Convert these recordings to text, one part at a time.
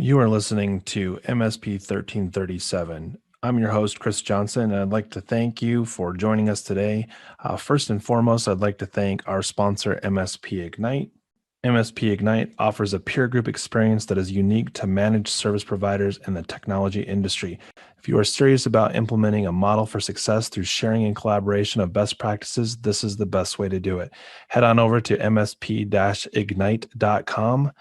You are listening to MSP 1337. I'm your host, Chris Johnson, and I'd like to thank you for joining us today. First and foremost, I'd like to thank our sponsor, MSP-Ignite. MSP-Ignite offers a peer group experience that is unique to managed service providers in the technology industry. If you are serious about implementing a model for success through sharing and collaboration of best practices, this is the best way to do it. Head on over to msp-ignite.com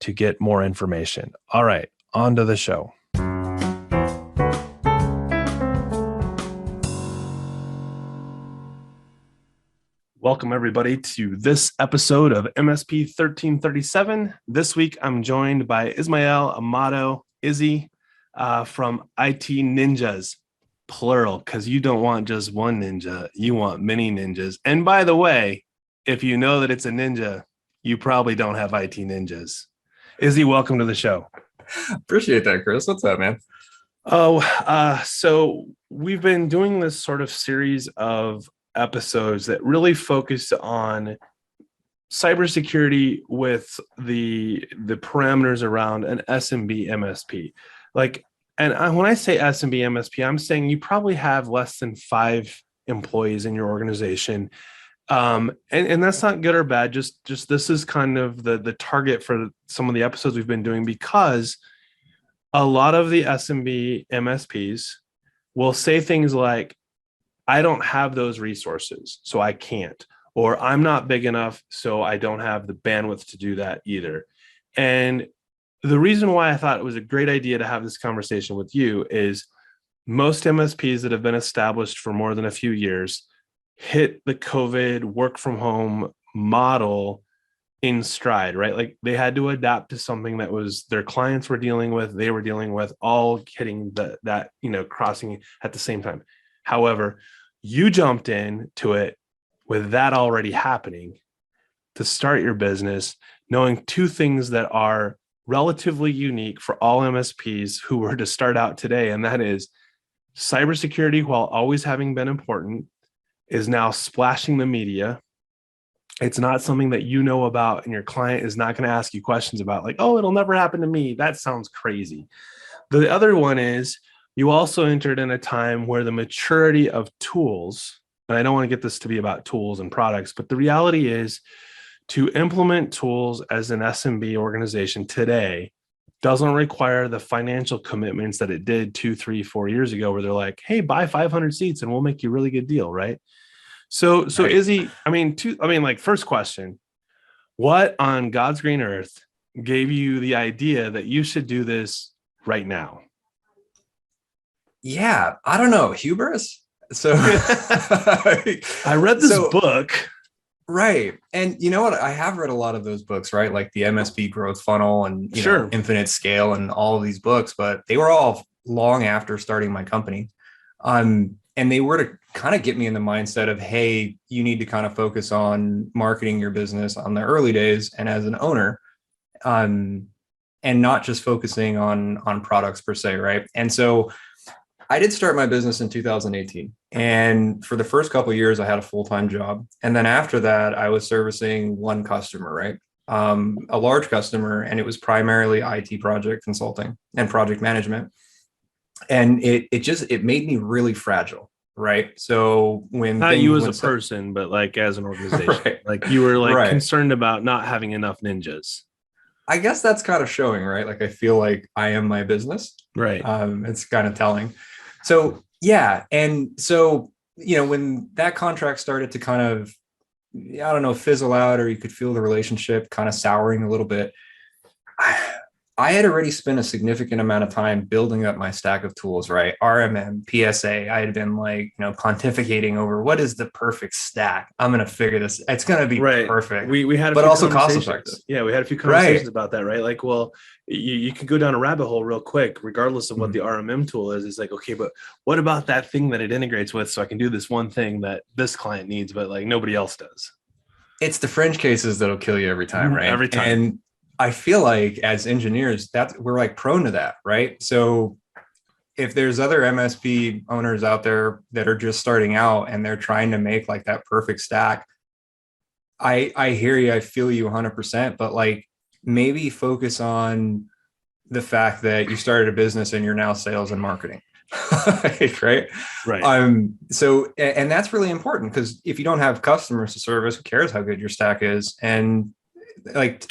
to get more information. All right, on to the show. Welcome, everybody, to this episode of MSP 1337. This week, I'm joined by Ismael, Amado, Izzy from IT Ninjas, plural, because you don't want just one ninja, you want many ninjas. And by the way, if you know that it's a ninja, you probably don't have IT ninjas. Izzy, welcome to the show. Appreciate that, Chris. What's up, man? So we've been doing this sort of series of episodes that really focus on cybersecurity with the parameters around an SMB MSP. When I say SMB MSP, I'm saying you probably have less than 5 employees in your organization. And that's not good or bad. Just this is kind of the target for some of the episodes we've been doing, because a lot of the SMB MSPs will say things like, I don't have those resources, so I can't, or I'm not big enough, so I don't have the bandwidth to do that either. And the reason why I thought it was a great idea to have this conversation with you is most MSPs that have been established for more than a few years hit the COVID work from home model in stride, right? Like they had to adapt to something that was their clients were dealing with, they were dealing with, all hitting that crossing at the same time. However, you jumped into it with that already happening to start your business, knowing 2 things that are relatively unique for all MSPs who were to start out today. And that is cybersecurity, while always having been important, is now splashing the media. It's not something that you know about, and your client is not going to ask you questions about, like, oh, it'll never happen to me. That sounds crazy. The other one is you also entered in a time where the maturity of tools, and I don't want to get this to be about tools and products, but the reality is to implement tools as an SMB organization today doesn't require the financial commitments that it did 2, 3, 4 years ago, where they're like, hey, buy 500 seats and we'll make you a really good deal, right? So right. Izzy, first question, what on God's green earth gave you the idea that you should do this right now? Yeah, I don't know, hubris. So I read this book. Right. And you know what? I have read a lot of those books, right? Like the MSP growth funnel and Sure. Infinite Scale and all of these books, but they were all long after starting my company. And they were to kind of get me in the mindset of, hey, you need to kind of focus on marketing your business on the early days and as an owner, and not just focusing on products per se, right? And so I did start my business in 2018. And for the first couple of years, I had a full-time job. And then after that, I was servicing one customer, right? A large customer, and it was primarily IT project consulting and project management. And it made me really fragile, right? So when not you as a person, but like as an organization, right. Like you were like right. concerned about not having enough ninjas. I guess that's kind of showing, right? Like I feel like I am my business, right? It's kind of telling. So yeah, and so when that contract started to kind of, I don't know, fizzle out, or you could feel the relationship kind of souring a little bit, I had already spent a significant amount of time building up my stack of tools, right? RMM, PSA. I had been pontificating over what is the perfect stack. I'm going to figure this. It's going to be right. Perfect. We had, but also cost effective. Yeah, we had a few conversations about that, right? Like, well, you can go down a rabbit hole real quick, regardless of what the RMM tool is. It's like, okay, but what about that thing that it integrates with, so I can do this one thing that this client needs, but like nobody else does? It's the fringe cases that'll kill you every time, right? Every time. And I feel like as engineers, we're like prone to that, right? So if there's other MSP owners out there that are just starting out and they're trying to make like that perfect stack, I hear you, I feel you 100%, but like maybe focus on the fact that you started a business and you're now sales and marketing. Right. Right. So, and that's really important, because if you don't have customers to service, who cares how good your stack is? And like,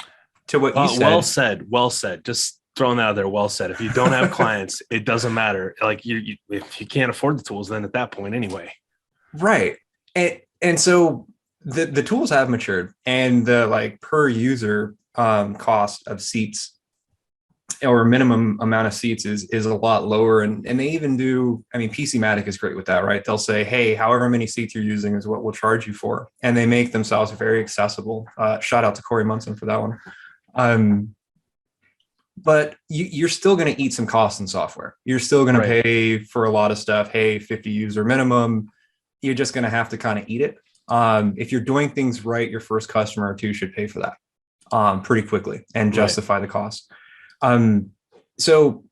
to what you Well said, said. Well said. Just throwing that out there. Well said. If you don't have clients, it doesn't matter. Like if you can't afford the tools, then at that point anyway. right. And so the tools have matured, and the like per user cost of seats, or minimum amount of seats, is a lot lower. And they even do, I mean, PCmatic is great with that, right? They'll say, hey, however many seats you're using is what we'll charge you for. And they make themselves very accessible. Shout out to Corey Munson for that one. But you're still going to eat some costs in software. You're still going Right. to pay for a lot of stuff. Hey, 50 user minimum. You're just going to have to kind of eat it. If you're doing things right, your first customer or two should pay for that pretty quickly and Right. justify the cost. So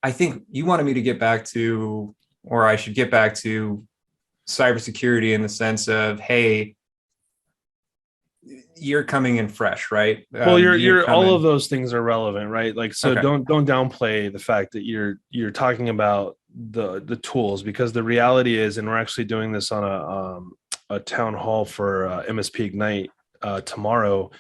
I think you wanted me to get back to, or I should get back to, cybersecurity, in the sense of, hey, you're coming in fresh, right? Well, You're you're all of coming. those things are relevant, right? Like, so Okay. don't downplay the fact that you're talking about the tools, because the reality is, and we're actually doing this on a town hall for MSP-Ignite tomorrow.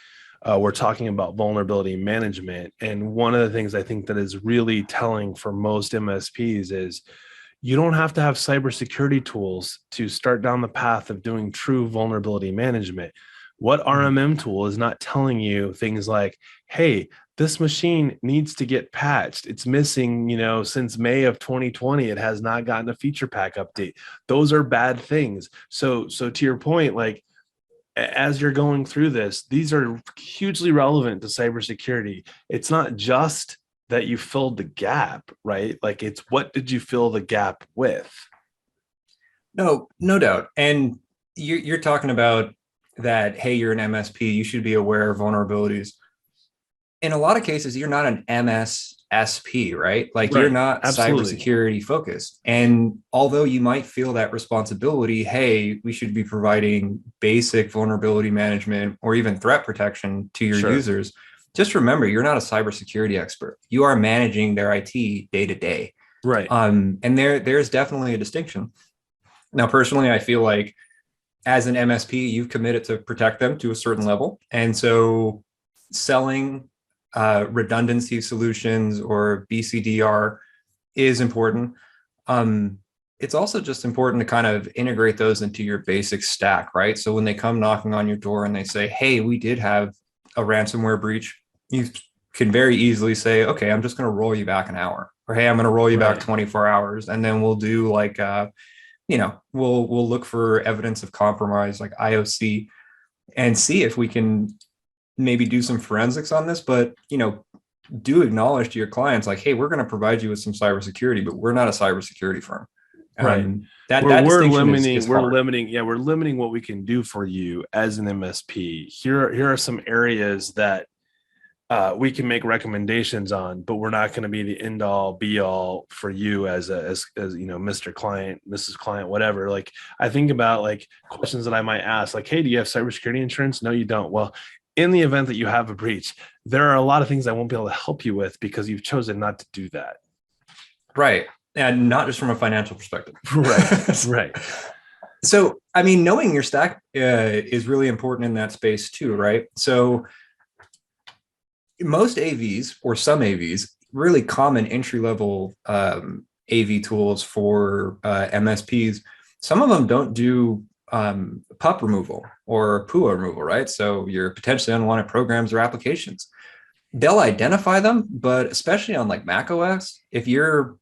We're talking about vulnerability management, and one of the things I think that is really telling for most MSPs is you don't have to have cybersecurity tools to start down the path of doing true vulnerability management. What RMM tool is not telling you things like, hey, this machine needs to get patched. It's missing, since May of 2020, it has not gotten a feature pack update. Those are bad things. So to your point, like, as you're going through this, these are hugely relevant to cybersecurity. It's not just that you filled the gap, right? Like, it's what did you fill the gap with? No, no doubt. And you're talking about that, hey, you're an MSP, you should be aware of vulnerabilities. In a lot of cases, you're not an MSSP, right? Like, you're Right. not Absolutely. cybersecurity focused. And although you might feel that responsibility, hey, we should be providing basic vulnerability management or even threat protection to your Sure. users, just remember, you're not a cybersecurity expert. You are managing their IT day to day. Right. And there's definitely a distinction. Now, personally, I feel like as an MSP, you've committed to protect them to a certain level. And so selling redundancy solutions or BCDR is important. It's also just important to kind of integrate those into your basic stack, right? So when they come knocking on your door and they say, hey, we did have a ransomware breach, you can very easily say, okay, I'm just going to roll you back an hour, or hey, I'm going to roll you back Right. 24 hours. And then we'll do like, we'll look for evidence of compromise, like IOC, and see if we can maybe do some forensics on this. But do acknowledge to your clients, like, hey, we're going to provide you with some cybersecurity, but we're not a cybersecurity firm. Right. That We're distinction limiting, is hard. we're limiting what we can do for you as an MSP. Here are some areas that we can make recommendations on, but we're not going to be the end all be all for you as Mr. Client, Mrs. Client, whatever. Like, I think about like questions that I might ask, like, hey, do you have cybersecurity insurance? No, you don't. Well, in the event that you have a breach, there are a lot of things I won't be able to help you with because you've chosen not to do that. Right. And not just from a financial perspective. Right. Right. So, I mean, knowing your stack is really important in that space too, right? So most AVs, or some AVs, really common entry level AV tools for MSPs, some of them don't do PUP removal or PUA removal, right? So your potentially unwanted programs or applications. They'll identify them, but especially on like Mac OS, if you're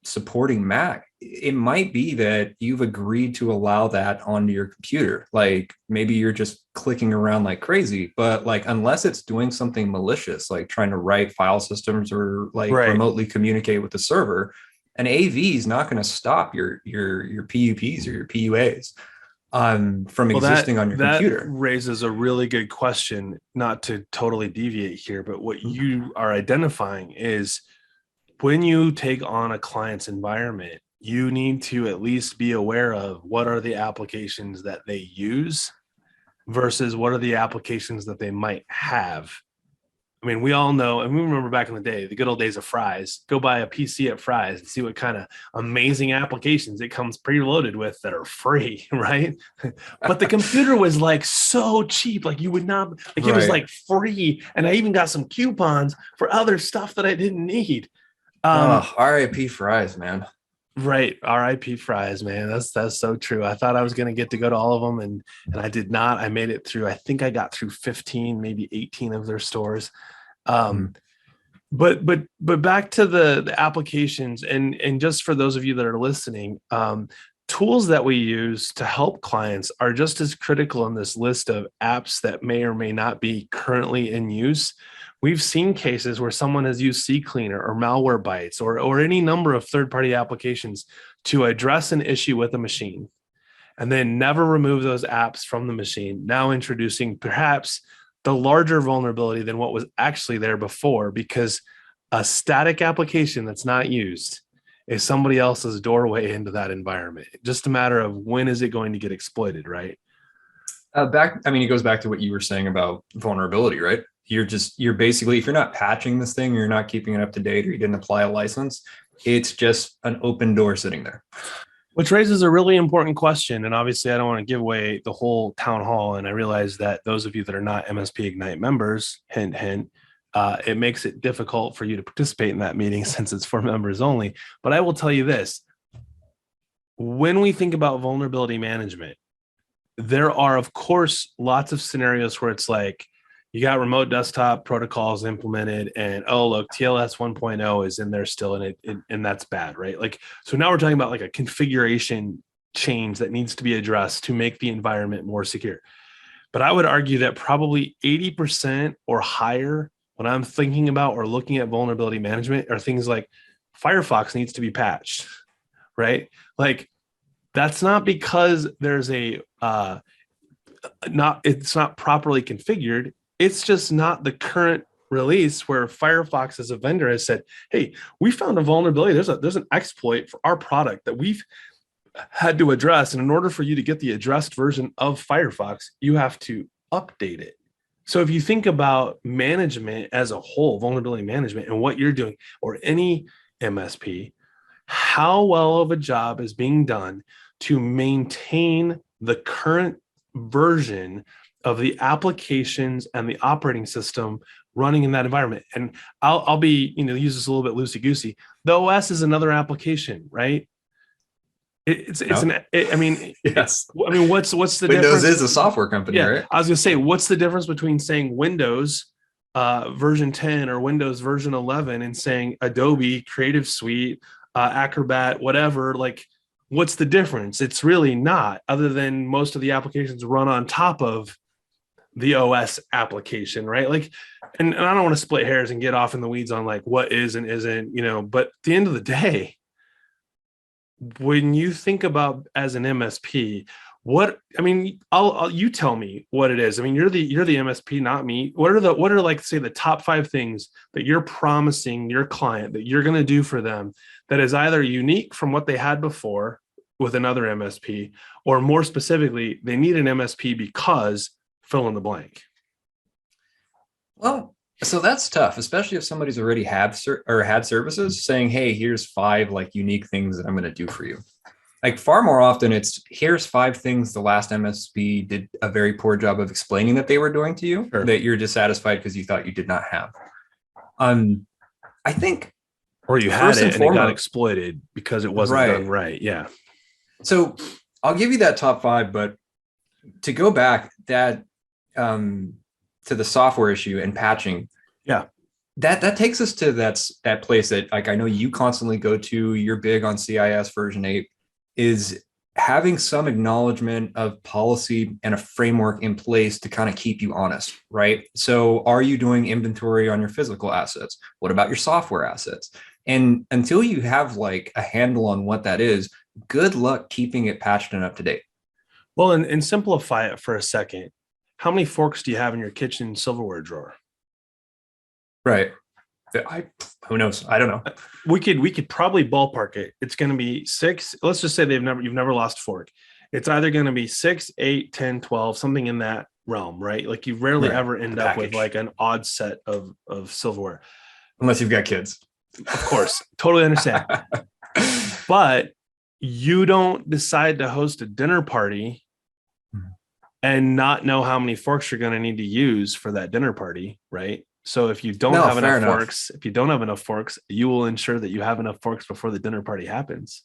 supporting Mac, it might be that you've agreed to allow that onto your computer. Like, maybe you're just clicking around like crazy, but like, unless it's doing something malicious, like trying to write file systems or like Right. remotely communicate with the server, an AV is not going to stop your PUPs or your PUAs from Well, that existing on your that computer. raises a really good question, not to totally deviate here, but what you are identifying is when you take on a client's environment, you need to at least be aware of what are the applications that they use versus what are the applications that they might have. I mean, we all know, and we remember back in the day, the good old days of Fry's. Go buy a PC at Fry's and see what kind of amazing applications it comes preloaded with that are free, right? But the computer was like so cheap, like you would not, like it was Right. like free. And I even got some coupons for other stuff that I didn't need. Um, Oh, RIP fries, man. right. RIP Fry's, man. That's so true. I thought I was gonna get to go to all of them and I did not. I made it through, I think I got through 15, maybe 18 of their stores. Um, Mhm. but back to the applications and just for those of you that are listening, tools that we use to help clients are just as critical in this list of apps that may or may not be currently in use. We've seen cases where someone has used CCleaner or Malwarebytes or any number of third-party applications to address an issue with a machine and then never remove those apps from the machine, now introducing perhaps the larger vulnerability than what was actually there before, because a static application that's not used is somebody else's doorway into that environment. Just a matter of when is it going to get exploited, right? I mean, it goes back to what you were saying about vulnerability, right? You're basically, if you're not patching this thing, you're not keeping it up to date, or you didn't apply a license, it's just an open door sitting there. Which raises a really important question. And obviously, I don't want to give away the whole town hall. And I realize that those of you that are not MSP-Ignite members, hint, hint, it makes it difficult for you to participate in that meeting since it's for members only. But I will tell you this: when we think about vulnerability management, there are, of course, lots of scenarios where it's like you got remote desktop protocols implemented, and oh, look, TLS 1.0 is in there still, and that's bad, right? Like, so now we're talking about like a configuration change that needs to be addressed to make the environment more secure. But I would argue that probably 80% or higher, when I'm thinking about or looking at vulnerability management, are things like Firefox needs to be patched, right? Like, that's not because there's a not it's not properly configured. It's just not the current release where Firefox as a vendor has said, "Hey, we found a vulnerability. There's an exploit for our product that we've had to address, and in order for you to get the addressed version of Firefox, you have to update it." So if you think about management as a whole, vulnerability management, and what you're doing, or any MSP, how well of a job is being done to maintain the current version of the applications and the operating system running in that environment. And I'll be, use this a little bit loosey goosey. The OS is another application, right? It's No? an, I mean, Yes. what's the Windows difference? is a software company, Yeah, right? I was gonna say, what's the difference between saying Windows version 10 or Windows version 11 and saying Adobe Creative Suite, Acrobat, whatever? Like, what's the difference? It's really not, other than most of the applications run on top of the OS application, right? Like, and I don't want to split hairs and get off in the weeds on like what is and isn't, but at the end of the day, when you think about as an MSP, what I mean, you tell me what it is. I mean, you're the MSP, not me. What are like say the top 5 things that you're promising your client that you're going to do for them that is either unique from what they had before with another MSP, or more specifically, they need an MSP because fill in the blank. Well, so that's tough, especially if somebody's already had services saying, "Hey, here's 5 like unique things that I'm going to do for you." Like far more often, it's here's 5 things the last MSP did a very poor job of explaining that they were doing to you Sure. that you're dissatisfied because you thought you did not have. I think Or you had first and it and it got foremost, exploited because it wasn't done right. right. Yeah. So I'll give you that top 5, but to go back that to the software issue and patching, Yeah. that takes us to that place that like I know you constantly go to. You're big on CIS version 8, is having some acknowledgement of policy and a framework in place to kind of keep you honest, right? So are you doing inventory on your physical assets? What about your software assets? And until you have like a handle on what that is, good luck keeping it patched and up to date. Well, and simplify it for a second. How many forks do you have in your kitchen silverware drawer? Right. Who knows? I don't know. We could probably ballpark it. It's going to be 6. Let's just say you've never lost a fork. It's either going to be 6, 8, 10, 12, something in that realm, right? Like you rarely Right. ever The end up with package. like an odd set of silverware. Unless you've got kids. Of course, totally understand. But you don't decide to host a dinner party and not know how many forks you're going to need to use for that dinner party, right? So if you don't No, have fair enough enough. forks, if you don't have enough forks, you will ensure that you have enough forks before the dinner party happens.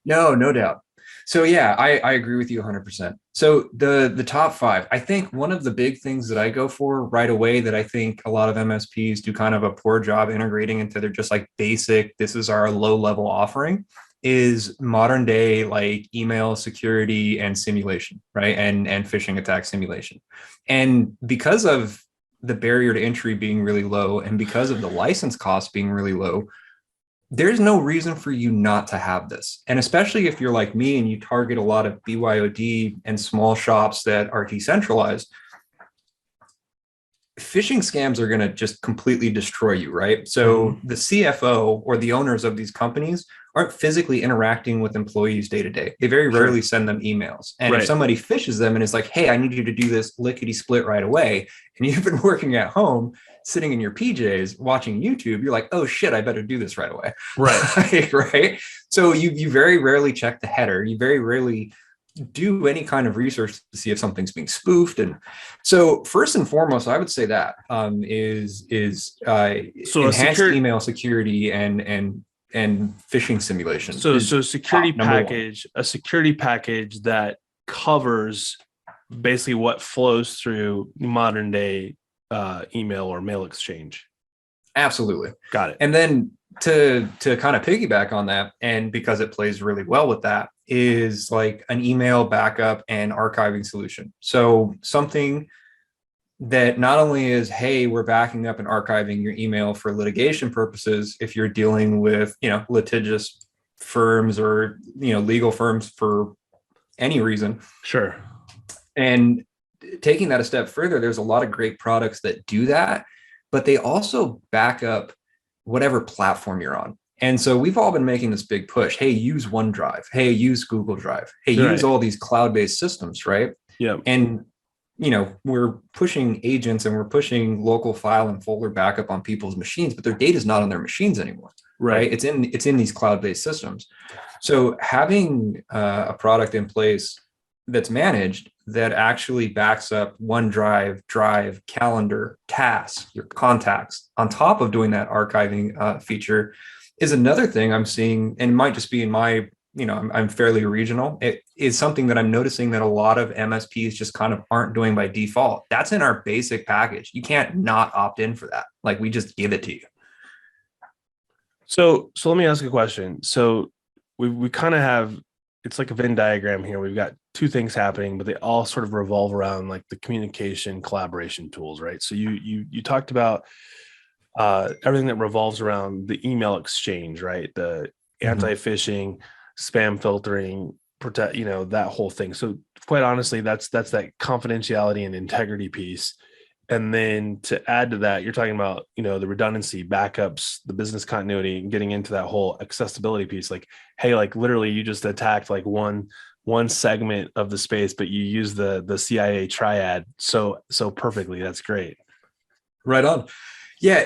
No, no doubt. So yeah, I agree with you 100%. So the top five, I think one of the big things that I go for right away that I think a lot of MSPs do kind of a poor job integrating into their just like basic, this is our low level offering, is modern day like email security and simulation, right? And phishing attack simulation. And because of the barrier to entry being really low and because of the license cost being really low, there's no reason for you not to have this. And especially if you're like me and you target a lot of BYOD and small shops that are decentralized, phishing scams are going to just completely destroy you, right? So the CFO or the owners of these companies aren't physically interacting with employees day to day. They very Sure. rarely send them emails. And if Right. somebody phishes them and is like, hey, I need you to do this lickety split right away, and you've been working at home, sitting in your PJs watching YouTube, you're like, oh shit, I better do this right away. Right. Right. So you very rarely check the header. You very rarely do any kind of research to see if something's being spoofed. And so first and foremost, I would say that is So a enhanced secure email security and phishing simulation is so security top number one. package, a security package that covers basically what flows through modern day email or mail exchange. Absolutely. Got it. And then to kind of piggyback on that, and because it plays really well with that, is like an email backup and archiving solution. So something that not only is, hey, we're backing up and archiving your email for litigation purposes if you're dealing with, litigious firms or, legal firms for any reason. Sure. And taking that a step further, there's a lot of great products that do that, but they also back up whatever platform you're on. And so we've all been making this big push. Hey, use OneDrive. Hey, use Google Drive. Hey, use Right. all these cloud-based systems, right? Yeah. And we're pushing agents and we're pushing local file and folder backup on people's machines, but their data is not on their machines anymore. Right? It's in these cloud-based systems. So having a product in place that's managed that actually backs up OneDrive, Drive, Calendar, Tasks, your contacts, on top of doing that archiving feature is another thing I'm seeing, and it might just be in my, I'm fairly regional. It is something that I'm noticing that a lot of MSPs just kind of aren't doing by default. That's in our basic package. You can't not opt in for that. Like we just give it to you. So let me ask a question. So we kind of have, it's like a Venn diagram here. We've got two things happening, but they all sort of revolve around like the communication collaboration tools, right? So you talked about everything that revolves around the email exchange, right? The anti-phishing, spam filtering, protect, that whole thing. So quite honestly, that's that confidentiality and integrity piece. And then to add to that, you're talking about, the redundancy, backups, the business continuity, and getting into that whole accessibility piece. Like, hey, like literally you just attacked like one segment of the space, but you use the CIA triad so perfectly. That's great. Right on. Yeah,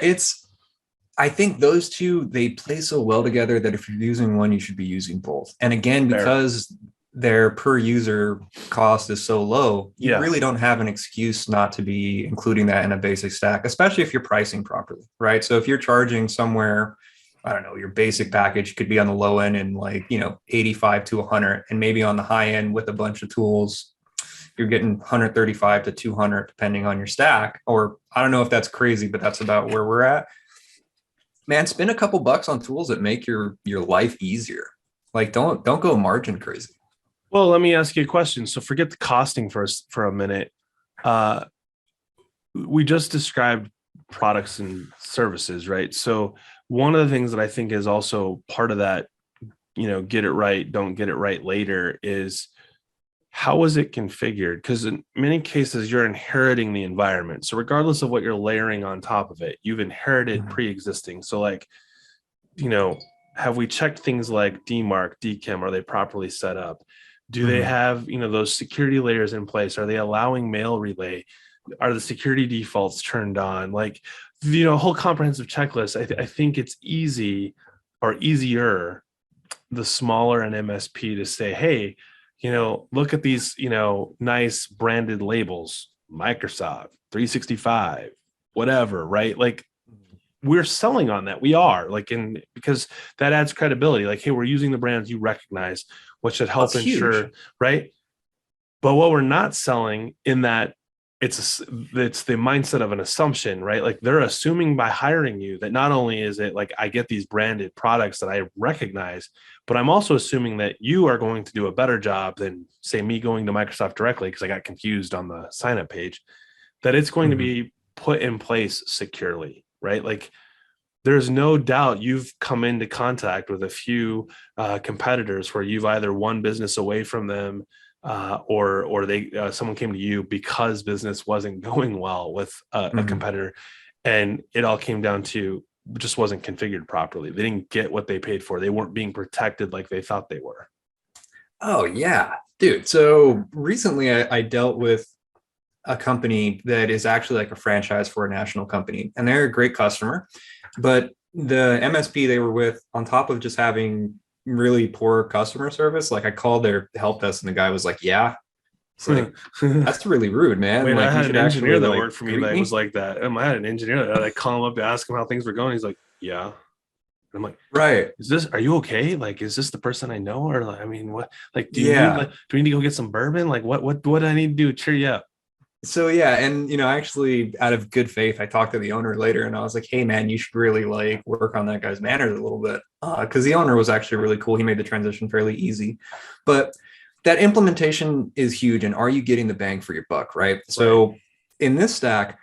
I think those two, they play so well together that if you're using one, you should be using both. And again, Fair. because their per user cost is so low, you really don't have an excuse not to be including that in a basic stack, especially if you're pricing properly, right? So if you're charging somewhere, I don't know, your basic package could be on the low end and like, 85 to 100, and maybe on the high end with a bunch of tools, you're getting 135 to 200, depending on your stack. Or I don't know if that's crazy, but that's about where we're at. Man, spend a couple bucks on tools that make your life easier. Like don't go margin crazy. Well, let me ask you a question. So forget the costing for a minute. We just described products and services, right? So one of the things that I think is also part of that, get it right, don't get it right later, is how is it configured? Because in many cases, you're inheriting the environment. So regardless of what you're layering on top of it, you've inherited pre-existing. So like, have we checked things like DMARC, DKIM? Are they properly set up? Do they have, those security layers in place? Are they allowing mail relay? Are the security defaults turned on? Like, whole comprehensive checklist. I think it's easy or easier the smaller an MSP to say, hey, look at these, nice branded labels, Microsoft 365, whatever, right? Like, we're selling on that. We are like, because that adds credibility. Like, hey, we're using the brands you recognize, which should help ensure, huge. Right? But what we're not selling in that it's the mindset of an assumption, right? Like, they're assuming by hiring you that not only is it like I get these branded products that I recognize, but I'm also assuming that you are going to do a better job than, say, me going to Microsoft directly because I got confused on the sign up page, that it's going to be put in place securely, right? Like, there's no doubt you've come into contact with a few competitors where you've either won business away from them, or they someone came to you because business wasn't going well with a competitor, and it all came down to just wasn't configured properly. They didn't get what they paid for. They weren't being protected like they thought they were. Oh yeah, dude. So recently I dealt with a company that is actually like a franchise for a national company, and they're a great customer. But the MSP they were with, on top of just having really poor customer service, like I called their help desk and the guy was like, yeah. It's like, that's really rude, man. Wait, like, I had an engineer that worked for me that was like that. I had an engineer that I call him up to ask him how things were going. He's like, yeah. And I'm like, right. Are you okay? Like, is this the person I know? Or like, I mean, what, like, do you need, like, do we need to go get some bourbon? Like, what do I need to do? Cheer you up. So yeah, and actually, out of good faith, I talked to the owner later, and I was like, "Hey, man, you should really like work on that guy's manners a little bit," because the owner was actually really cool. He made the transition fairly easy, but that implementation is huge. And are you getting the bang for your buck, right? So in this stack,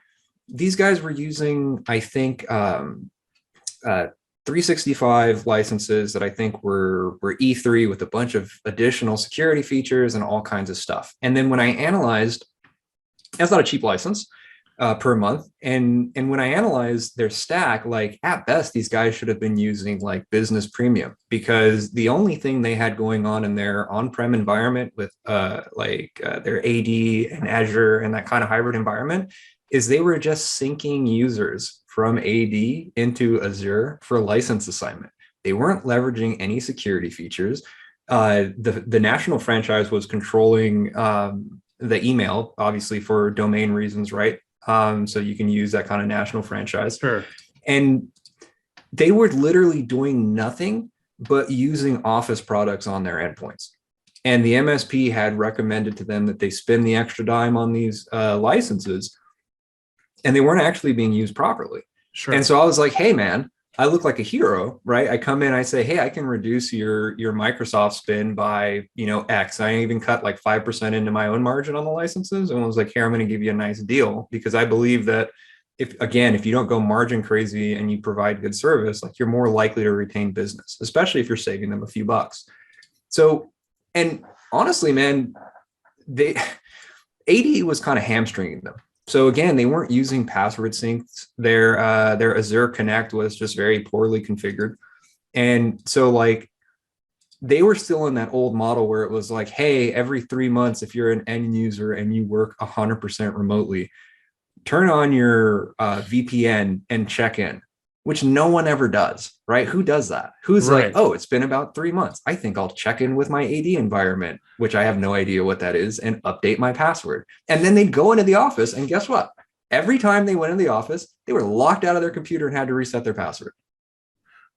these guys were using, I think, 365 licenses that I think were E3 with a bunch of additional security features and all kinds of stuff. And then when I analyzed, that's not a cheap license per month. And when I analyzed their stack, like at best, these guys should have been using like business premium, because the only thing they had going on in their on-prem environment with their AD and Azure and that kind of hybrid environment is they were just syncing users from AD into Azure for license assignment. They weren't leveraging any security features. The national franchise was controlling the email, obviously for domain reasons, right? So you can use that kind of national franchise. Sure. And they were literally doing nothing but using Office products on their endpoints. And the MSP had recommended to them that they spend the extra dime on these licenses, and they weren't actually being used properly. Sure. And so I was like, hey, man, I look like a hero, right? I come in, I say, hey, I can reduce your Microsoft spend by, X. I even cut like 5% into my own margin on the licenses. And I was like, here, I'm going to give you a nice deal, because I believe that if you don't go margin crazy and you provide good service, like you're more likely to retain business, especially if you're saving them a few bucks. So, and honestly, man, AD was kind of hamstringing them. So again, they weren't using password syncs. Their Azure Connect was just very poorly configured. And so like they were still in that old model where it was like, hey, every 3 months, if you're an end user and you work 100% remotely, turn on your VPN and check in, which no one ever does, right? Who does that? Who's like, oh, it's been about 3 months. I think I'll check in with my AD environment, which I have no idea what that is, and update my password. And then they'd go into the office, and guess what? Every time they went in the office, they were locked out of their computer and had to reset their password.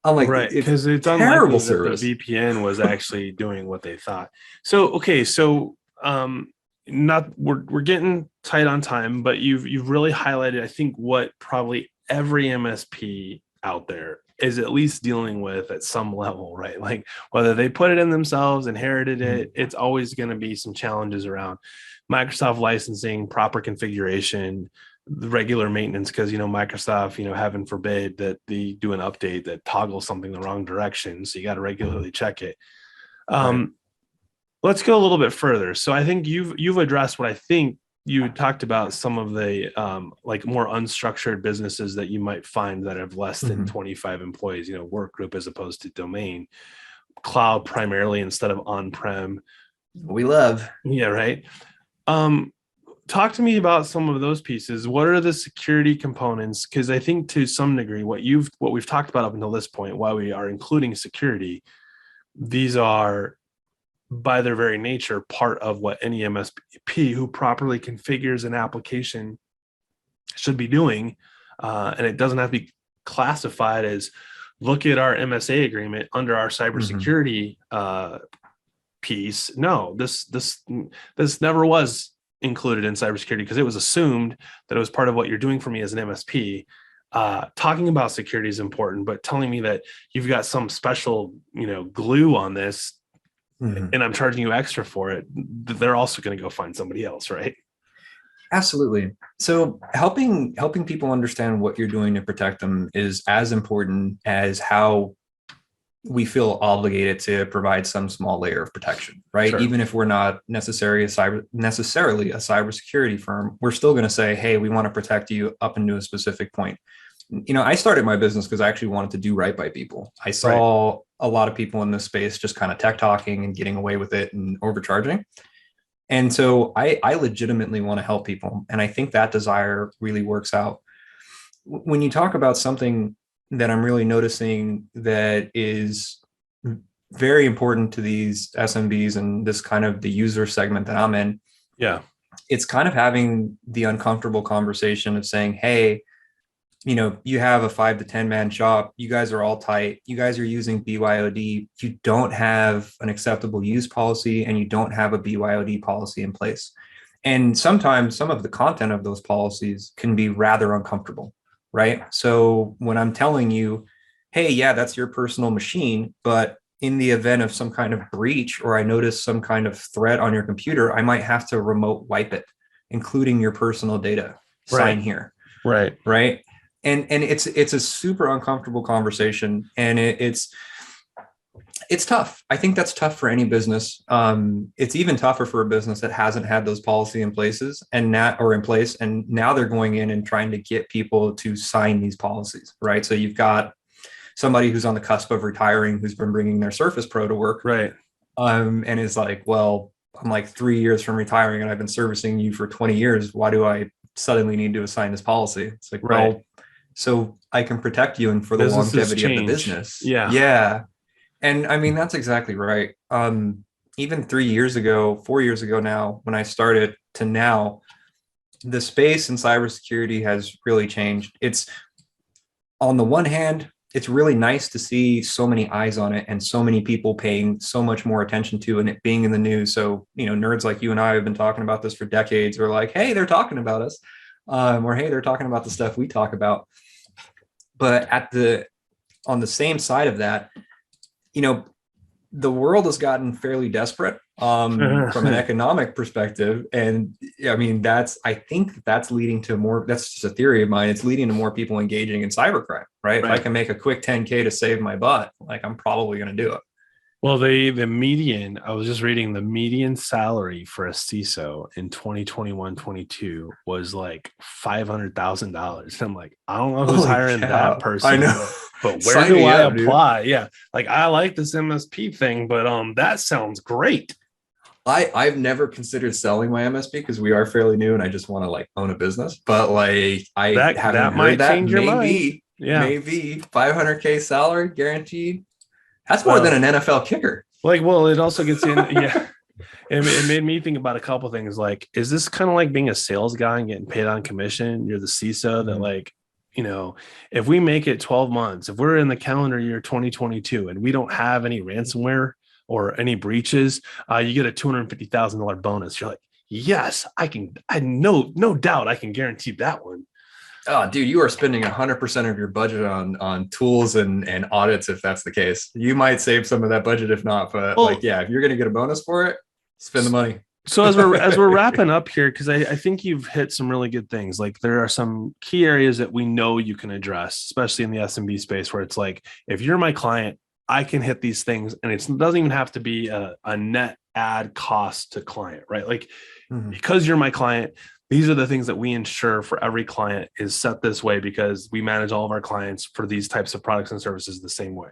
I'm like, right, because it's terrible service. That the VPN was actually doing what they thought. So, okay, so we're getting tight on time, but you've really highlighted, I think, what probably every MSP out there is at least dealing with at some level, right? Like whether they put it in themselves, inherited it, it's always going to be some challenges around Microsoft licensing, proper configuration, the regular maintenance, because Microsoft, heaven forbid that they do an update that toggles something the wrong direction, so you got to regularly check it. Let's go a little bit further. So I think you've addressed what I think you talked about, some of the like more unstructured businesses that you might find that have less than 25 employees, work group as opposed to domain, cloud primarily instead of on-prem. We love. Yeah, right. Um, Talk to me about some of those pieces. What are the security components? Because I think to some degree, what we've talked about up until this point, why we are including security, these are by their very nature part of what any MSP who properly configures an application should be doing. And it doesn't have to be classified as look at our MSA agreement under our Mhm. cybersecurity piece. No, this never was included in cybersecurity because it was assumed that it was part of what you're doing for me as an MSP. Talking about security is important, but telling me that you've got some special, glue on this, Mhm. and I'm charging you extra for it, they're also going to go find somebody else, right? Absolutely. So helping people understand what you're doing to protect them is as important as how we feel obligated to provide some small layer of protection, right? Sure. Even if we're not necessarily a cybersecurity firm, we're still going to say, hey, we want to protect you up into a specific point. I started my business because I actually wanted to do right by people. I Right. saw a lot of people in this space just kind of tech talking and getting away with it and overcharging. And so I legitimately want to help people. And I think that desire really works out. When you talk about something that I'm really noticing that is very important to these SMBs and this kind of the user segment that I'm in, Yeah. it's kind of having the uncomfortable conversation of saying, hey, you have a 5 to 10 man shop. You guys are all tight. You guys are using BYOD. You don't have an acceptable use policy and you don't have a BYOD policy in place. And sometimes some of the content of those policies can be rather uncomfortable, right? So when I'm telling you, hey, yeah, that's your personal machine, but in the event of some kind of breach or I notice some kind of threat on your computer, I might have to remote wipe it, including your personal data. Right. Sign here, Right. right? And it's a super uncomfortable conversation, and it's tough. I think that's tough for any business. It's even tougher for a business that hasn't had those policy in places and now or in place, and now they're going in and trying to get people to sign these policies, right? So you've got somebody who's on the cusp of retiring who's been bringing their Surface Pro to work, Right. and is like, well, I'm like 3 years from retiring, and I've been servicing you for 20 years. Why do I suddenly need to assign this policy? It's like, Right. well, so I can protect you and for the Businesses longevity of the change. business. Yeah. Yeah. And I mean, that's exactly right. Even 3 years ago, 4 years ago now, when I started to now, the space in cybersecurity has really changed. It's on the one hand, it's really nice to see so many eyes on it and so many people paying so much more attention to and it being in the news. So, nerds like you and I have been talking about this for decades. We're like, hey, they're talking about us. Or hey, they're talking about the stuff we talk about. But on the same side of that, you know, the world has gotten fairly desperate from an economic perspective. And I mean, I think that's leading to more, that's just a theory of mine. It's leading to more people engaging in cybercrime, right? If I Right. can make a quick 10K to save my butt, like I'm probably going to do it. Well, the median, I was just reading the median salary for a CISO in 2021-22 was like $500,000. I'm like, I don't know who's Holy hiring that cow. I person, know. but where Sign do me I up, dude. apply? Yeah. Like I like this MSP thing, but that sounds great. I've never considered selling my MSP because we are fairly new and I just want to like own a business. But like I haven't That heard might that. change your mind. Yeah. Maybe 500K salary guaranteed. That's more than Well, an NFL kicker. well, it also gets in. Yeah. It made me think about a couple things. Like, is this kind of like being a sales guy and getting paid on commission? You're the CISO that, Mhm. like, if we make it 12 months, if we're in the calendar year 2022 and we don't have any ransomware or any breaches, you get a $250,000 bonus. You're like, yes, I can. I know, no doubt, I can guarantee that one. Oh, dude, you are spending 100% of your budget on tools and audits if that's the case. You might save some of that budget if not, but like, Well, yeah, if you're gonna get a bonus for it, spend the money. so as we're wrapping up here, because I think you've hit some really good things. Like there are some key areas that we know you can address, especially in the SMB space, where it's like, if you're my client, I can hit these things, and it doesn't even have to be a net add cost to client, right? Like Mhm. because you're my client, these are the things that we ensure for every client is set this way because we manage all of our clients for these types of products and services the same way.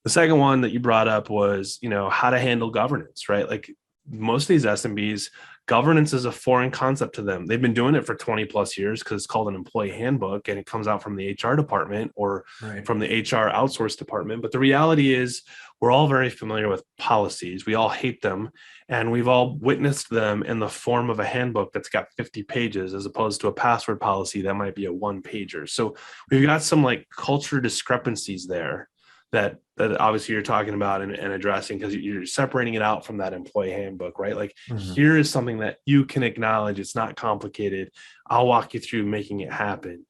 The second one that you brought up was, how to handle governance, right? Like most of these SMBs, governance is a foreign concept to them. They've been doing it for 20 plus years because it's called an employee handbook and it comes out from the HR department or from the HR outsource department. But the reality is we're all very familiar with policies. We all hate them, and we've all witnessed them in the form of a handbook that's got 50 pages as opposed to a password policy that might be a one pager. So we've got some like culture discrepancies there that obviously you're talking about and addressing, because you're separating it out from that employee handbook, right? Like here is something that you can acknowledge. It's not complicated. I'll walk you through making it happen.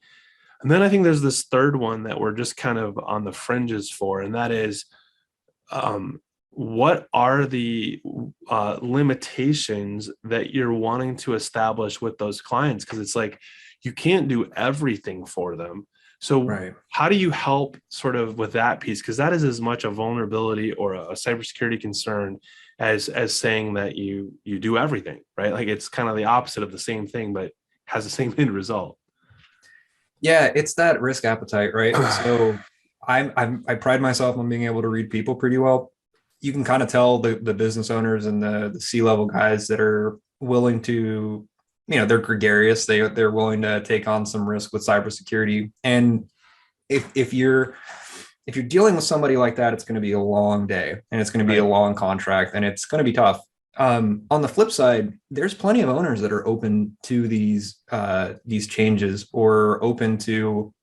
And then I think there's this third one that we're just kind of on the fringes for, and that is what are the limitations that you're wanting to establish with those clients? Because it's like you can't do everything for them. So how do you help sort of with that piece? Because that is as much a vulnerability or a cybersecurity concern as saying that you do everything, right? Like it's kind of the opposite of the same thing, but has the same end result. Yeah, it's that risk appetite, right? So I pride myself on being able to read people pretty well. You can kind of tell the business owners and the C-level guys that are willing to, they're gregarious. They're willing to take on some risk with cybersecurity. And if you're dealing with somebody like that, it's going to be a long day and it's going to be a long contract and it's going to be tough. On the flip side, there's plenty of owners that are open to these changes or open to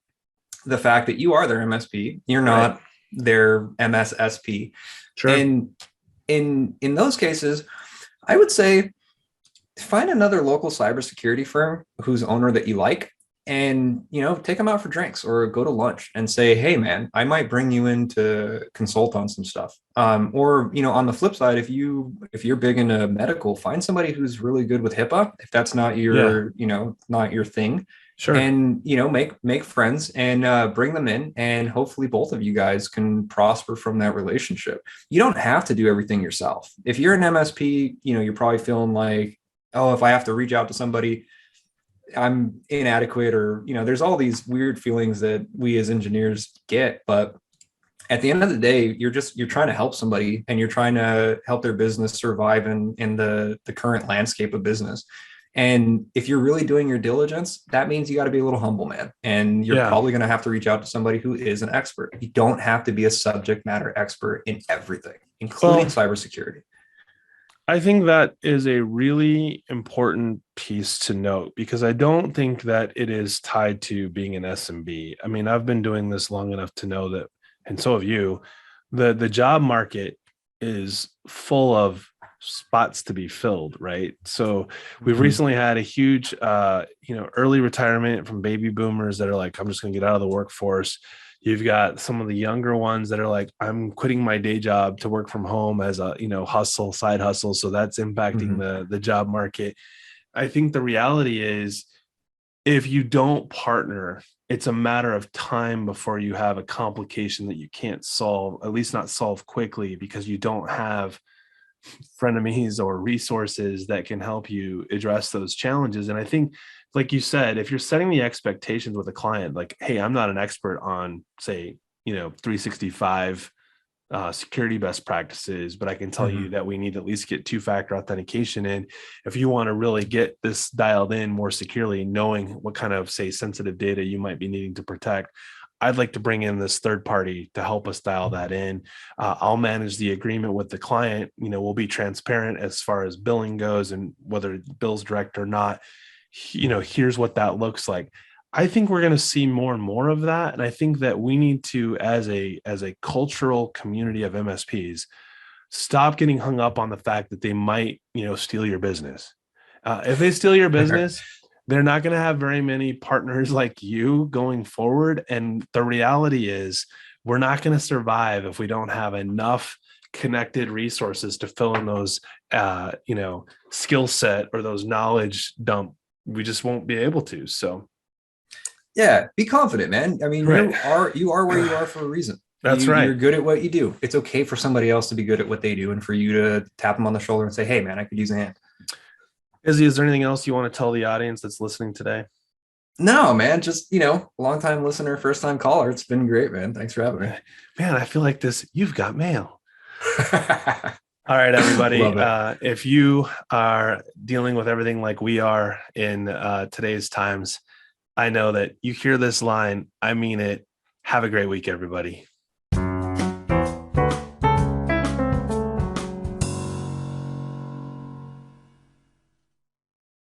the fact that you are their MSP. You're not their MSSP. Sure. And in those cases, I would say find another local cybersecurity firm whose owner that you like, and take them out for drinks or go to lunch and say, hey man, I might bring you in to consult on some stuff. Or on the flip side, if you're big into medical, find somebody who's really good with HIPAA if that's not your not your thing. Sure. And make friends and bring them in, and hopefully both of you guys can prosper from that relationship. You don't have to do everything yourself. If you're an MSP, you're probably feeling like, oh, if I have to reach out to somebody, I'm inadequate, or there's all these weird feelings that we as engineers get. But at the end of the day, you're trying to help somebody, and you're trying to help their business survive in the current landscape of business. And if you're really doing your diligence, that means you got to be a little humble, man. And you're probably going to have to reach out to somebody who is an expert. You don't have to be a subject matter expert in everything, including cybersecurity. I think that is a really important piece to note, because I don't think that it is tied to being an SMB. I mean, I've been doing this long enough to know that, and so have you, the job market is full of spots to be filled, right? So we've recently had a huge, early retirement from baby boomers that are like, I'm just going to get out of the workforce. You've got some of the younger ones that are like, I'm quitting my day job to work from home as a, side hustle. So that's impacting the job market. I think the reality is, if you don't partner, it's a matter of time before you have a complication that you can't solve, at least not solve quickly, because you don't have frenemies or resources that can help you address those challenges. And I think, like you said, if you're setting the expectations with a client, like, hey, I'm not an expert on, say, 365 security best practices, but I can tell you that we need to at least get two-factor authentication in if you want to really get this dialed in more securely, knowing what kind of, say, sensitive data you might be needing to protect. I'd like to bring in this third party to help us dial that in. I'll manage the agreement with the client. We'll be transparent as far as billing goes, and whether it bills direct or not, here's what that looks like. I think we're going to see more and more of that. And I think that we need to, as a cultural community of MSPs, stop getting hung up on the fact that they might, steal your business. If they steal your business, they're not going to have very many partners like you going forward. And the reality is, we're not going to survive if we don't have enough connected resources to fill in those, skill set or those knowledge dump. We just won't be able to. So, yeah, be confident, man. I mean, you are where you are for a reason. That's right. You're good at what you do. It's okay for somebody else to be good at what they do, and for you to tap them on the shoulder and say, hey, man, I could use a hand. Izzy, is there anything else you want to tell the audience that's listening today? No, man, just, long time listener, first time caller. It's been great, man. Thanks for having me. Man, I feel like you've got mail. All right, everybody. Love it. If you are dealing with everything like we are in today's times, I know that you hear this line. I mean it. Have a great week, everybody.